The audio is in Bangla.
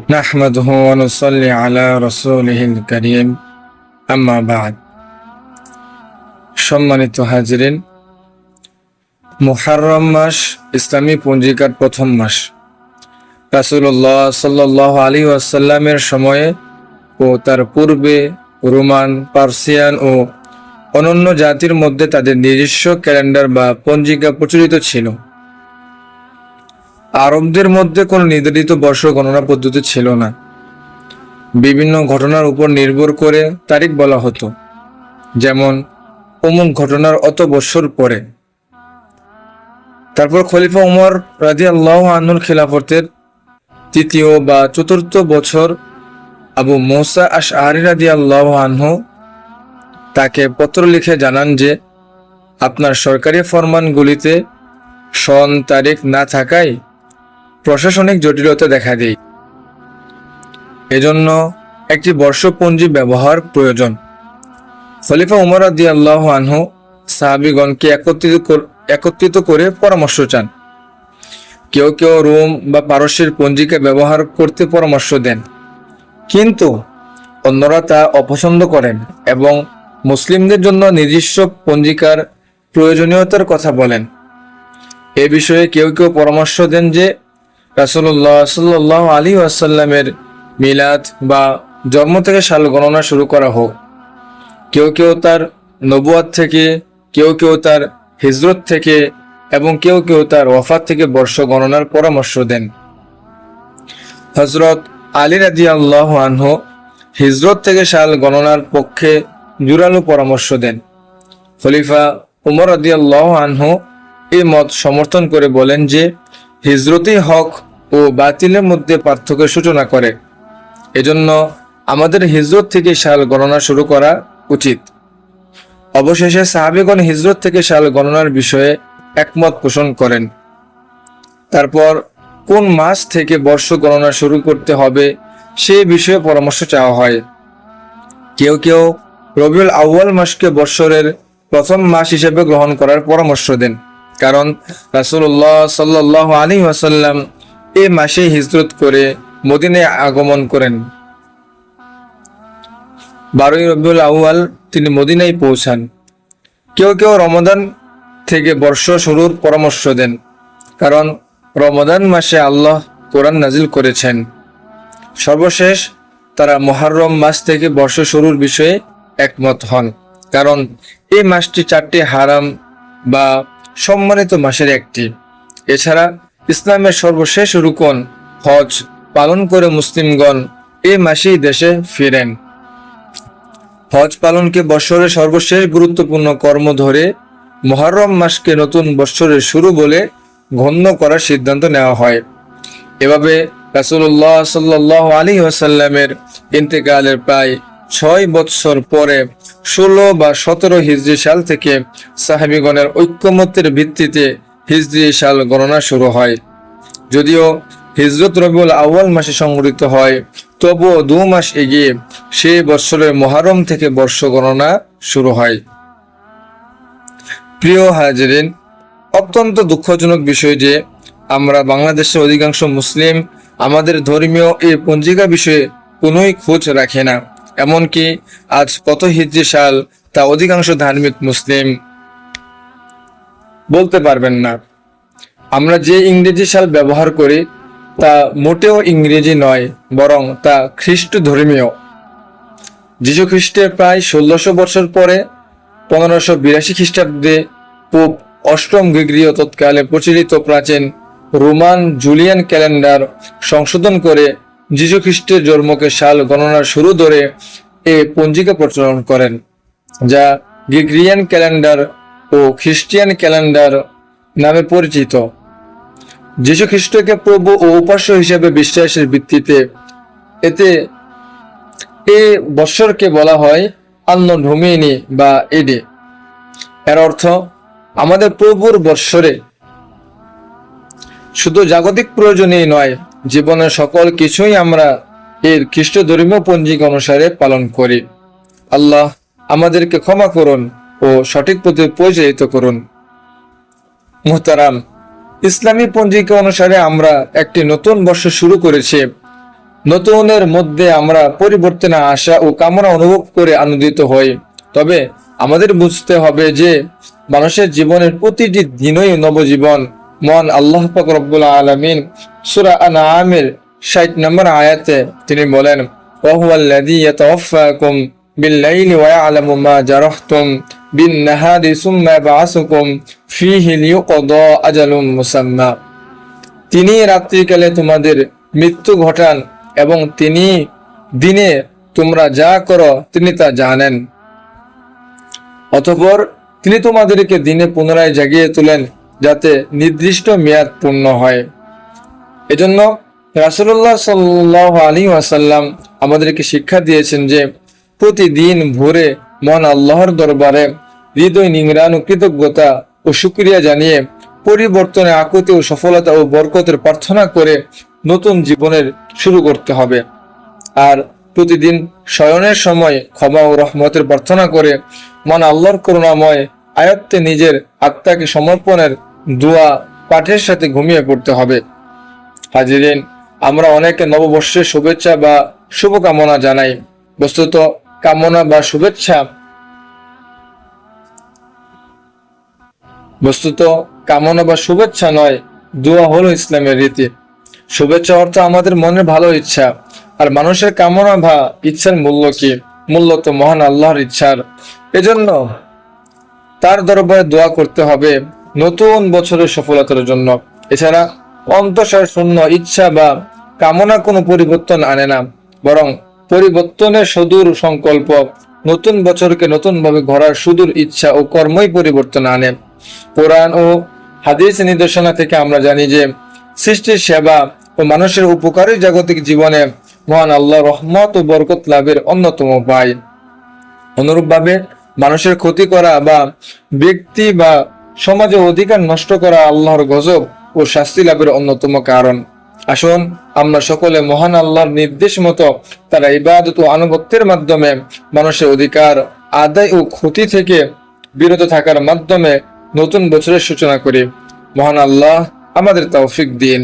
নাহমাদুহু ওয়া নুসাল্লি আলা রাসূলিহিল কারীম, আম্মা বা'দ। সম্মানিত হাজিরিন, মুহররম মাস ইসলামী পঞ্জিকার প্রথম মাস। রাসূলুল্লাহ সাল্লাল্লাহু আলাইহি ওয়াসাল্লামের সময়ে ও তার পূর্বে রোমান, পার্সিয়ান ও অন্যান্য জাতির মধ্যে তাদের নিজস্ব ক্যালেন্ডার বা পঞ্জিকা প্রচলিত ছিল। আরবদের মধ্যে কোনো নির্ধারিত বর্ষ গণনা পদ্ধতি ছিল না। বিভিন্ন ঘটনার উপর নির্ভর করে তারিখ বলা হতো, যেমন অমুক ঘটনার অত বৎসর পরে। তারপর খলিফা উমর রাদিয়াল্লাহু আনহুর খিলাফতের তৃতীয় বা চতুর্থ বছর আবু মুসা আশআরী রাদিয়াল্লাহু আনহু তাকে পত্র লিখে জানান যে আপনার সরকারি ফরমানগুলিতে সন তারিখ না থাকায় প্রশাসনিক জটিলতা দেখা দেয়, এজন্য একটি বর্ষপঞ্জি ব্যবহার প্রয়োজন। খলিফা উমর রাদিয়াল্লাহু আনহু সাহাবীগণকে একত্রিত করে পরামর্শ চান। কেউ কেউ রোম বা পারস্যের পঞ্জিকা ব্যবহার করতে পরামর্শ দেন, কিন্তু অন্যরা তা অপছন্দ করেন এবং মুসলিমদের জন্য নিজস্ব পঞ্জিকার প্রয়োজনীয়তার কথা বলেন। এ বিষয়ে কেউ কেউ পরামর্শ দেন যে রাসূলুল্লাহ সাল্লাল্লাহু আলাইহি ওয়াসাল্লামের মিলাদ বা জন্ম থেকে সাল গণনা শুরু করা হোক। কেউ কেউ তার নবুয়াত থেকে, কেউ কেউ তার হিজরত থেকে এবং কেউ কেউ তার ওয়াফাত থেকে বর্ষ গণনার পরামর্শ দেন। হযরত আলী রাদিয়াল্লাহু আনহু হিজরত থেকে সাল গণনার পক্ষে জোরালো পরামর্শ দেন। খলিফা উমর রাদিয়াল্লাহু আনহু এই মত সমর্থন করে বলেন যে হিজরতই হক ও বাতিলের মধ্যে পার্থক্যের সূচনা করে, এজন্য আমাদের হিজরত থেকে সাল গণনা শুরু করা উচিত। অবশেষে সাহাবীগণ হিজরত থেকে সাল গণনার বিষয়ে একমত পোষণ করেন। তারপর কোন মাস থেকে বর্ষ গণনা শুরু করতে হবে সে বিষয়ে পরামর্শ চাওয়া হয়। কেউ কেউ রবিউল আউয়াল মাসকে বৎসরের প্রথম মাস হিসেবে গ্রহণ করার পরামর্শ দেন, কারণ রাসূলুল্লাহ সাল্লাল্লাহু আলাইহি ওয়াসাল্লাম এই মাসে হিজরত করে মদিনায় আগমন করেন। 12ই রবিউল আউয়াল তিনি মদিনায় পৌঁছান। কেউ কেউ রমাদান থেকে বর্ষ শুরুর পরামর্শ দেন, কারণ রমাদান মাসে আল্লাহ কোরআন নাজিল করেছেন। সর্বশেষ তারা মুহররম মাস থেকে বর্ষ শুরুর বিষয়ে একমত হন, কারণ এই মাসটি 4টি হারাম বা সম্মানিত মাসের একটি। এছাড়া ইসলামের সর্বশেষ রুকন হজ পালন করে মুসলিমগণ এই মাসেই দেশে ফিরেন। হজ পালনকে বৎসরের সর্বশেষ গুরুত্বপূর্ণ কর্ম ধরে মুহররম মাসকে নতুন বৎসরের শুরু বলে গণ্য করার সিদ্ধান্ত নেওয়া হয়। এভাবে রাসূলুল্লাহ সাল্লাল্লাহু আলাইহি ওয়াসাল্লামের ইন্তেকালের প্রায় 6 বৎসর পরে 16 বা 17 হিজরি সাল থেকে সাহাবীগণের ঐক্যমত্যের ভিত্তিতে হিজরি সাল গণনা শুরু হয়। যদিও হিজরত রবিউল আউয়াল মাসে সংঘটিত হয়, তবুও 2 মাস এগিয়ে সেই বৎসরের মুহররম থেকে বর্ষ গণনা শুরু হয়। প্রিয় হাজিরিন, অত্যন্ত দুঃখজনক বিষয় যে আমরা বাংলাদেশের অধিকাংশ মুসলিম আমাদের ধর্মীয় এই পঞ্জিকা বিষয়ে কোনোই খোঁজ রাখে না। এমনকি আজ কত হিজরি সাল তা অধিকাংশ ধার্মিক মুসলিম বলতে পারবেন না। আমরা যে ইংরেজি সাল ব্যবহার করি তা মোটেও ইংরেজি নয়, বরং তা খ্রিস্ট ধর্মীয়। যীশু খ্রিস্টের প্রায় 1600 বছর পরে 1582 খ্রিস্টাব্দে পোপ অষ্টম গ্রিগরীয় তৎকালে প্রচলিত প্রাচীন রোমান জুলিয়ান ক্যালেন্ডার সংশোধন করে যীশু খ্রিস্টের জন্মকে সাল গণনার শুরু ধরে এ পঞ্জিকা প্রচলন করেন, যা গ্রিগরিয়ান ক্যালেন্ডার ও খ্রিস্টিয়ান ক্যালেন্ডার নামে পরিচিত। যীশু খ্রিস্টকে প্রভু ও উপাস্য হিসেবে বিশ্বাসের ভিত্তিতে এ বৎসরকে বলা হয় আন্নো ডোমিনি বা এডে। এর অর্থ আমাদের প্রভুর বৎসরে। শুধু জাগতিক প্রয়োজনেই নয়, জীবনের সকল কিছুই আমরা এর খ্রিস্ট ধর্মীয় পঞ্জিকা অনুসারে পালন করি। আল্লাহ আমাদেরকে ক্ষমা করুন ও সঠিক পথে পরিচালিত করুন। মুহতারাম, ইসলামী পঞ্জিকা অনুসারে আমরা একটি নতুন বর্ষ শুরু করেছি। নতুনের মধ্যে আমরা পরিবর্তনে আশা ও কামনা অনুভব করে আনন্দিত হই। তবে আমাদের বুঝতে হবে যে মানুষের জীবনের প্রতিটি দিনই নবজীবন। মহান আল্লাহ পাক রব্বুল আলামিন সূরা আনআমের 60 নম্বর আয়াতে তিনি বলেন, ওয়াহুয়াল্লাযী ইয়াতাওয়াফাকুম বিল-লাইলি ওয়া ইয়ালামু মা জারাহতুম বিন-নাহারি সুম্মা ইয়াবআসুকুম ফীহি লিইউকদা আজালুম মুসাম্মা। তিনি রাত্রিকালে তোমাদের মৃত্যু ঘটান এবং তিনি দিনে তোমরা যা করো তিনি তা জানেন। অতঃপর তিনি তোমাদেরকে দিনে পুনরায় জাগিয়ে তোলেন যাতে নির্দিষ্ট মেয়াদ পূর্ণ হয়। এজন্য রাসূলুল্লাহ সাল্লাল্লাহু আলাইহি ওয়াসাল্লাম আমাদেরকে শিক্ষা দিয়েছেন যে প্রতিদিন ভোরে মহান আল্লাহর দরবারে হৃদয় নিংড়ানো কৃতজ্ঞতা ও শুকরিয়া জানিয়ে পরিবর্তনে আকুতি ও সফলতা ও বরকতের প্রার্থনা করে নতুন জীবনের শুরু করতে হবে। আর প্রতিদিন শয়নের সময় ক্ষমা ও রহমতের প্রার্থনা করে মহান আল্লাহর করুণাময় আয়াত্তে নিজের আত্মাকে সমর্পণের দোয়া পাঠের সাথে ঘুমিয়ে পড়তে হবে। হাজিরিন, আমরা অনেকে নববর্ষের শুভেচ্ছা বা শুভকামনা জানাই। বস্তুত কামনা বা শুভেচ্ছা নয়, দোয়া হলো ইসলামের রীতি। শুভেচ্ছা অর্থ আমাদের মনের ভালো ইচ্ছা, আর মানুষের কামনা বা ইচ্ছার মূল্য কি? মূল্য তো মহান আল্লাহর ইচ্ছার। এজন্য তার দরবারে দোয়া করতে হবে নতুন বছরের সফলতার জন্য। এছাড়া অন্তঃসার শূন্য ইচ্ছা বা কামনা কোনো পরিবর্তন আনে না, বরং পরিবর্তনের সুদূর সংকল্প নতুন বছরকে নতুন ভাবে গড়ার সুদূর ইচ্ছা ও কর্মই পরিবর্তন আনে। কোরআন ও হাদিস নির্দেশনা থেকে আমরা জানি যে সৃষ্টির সেবা ও মানুষের উপকারী জাগতিক জীবনে মহান আল্লাহ রহমত ও বরকত লাভের অন্যতম উপায়। অনুরূপভাবে মানুষের ক্ষতি করা বা ব্যক্তি বা সমাজে অধিকার নষ্ট করা আল্লাহর গজব ও শাস্তি লাভের অন্যতম কারণ। আসুন আমরা সকলে মহান আল্লাহর নির্দেশ মতো তারা ইবাদত ও আনুগত্যের মাধ্যমে মানুষের অধিকার আদায় ও ক্ষতি থেকে বিরত থাকার মাধ্যমে নতুন বছরের সূচনা করি। মহান আল্লাহ আমাদের তৌফিক দিন।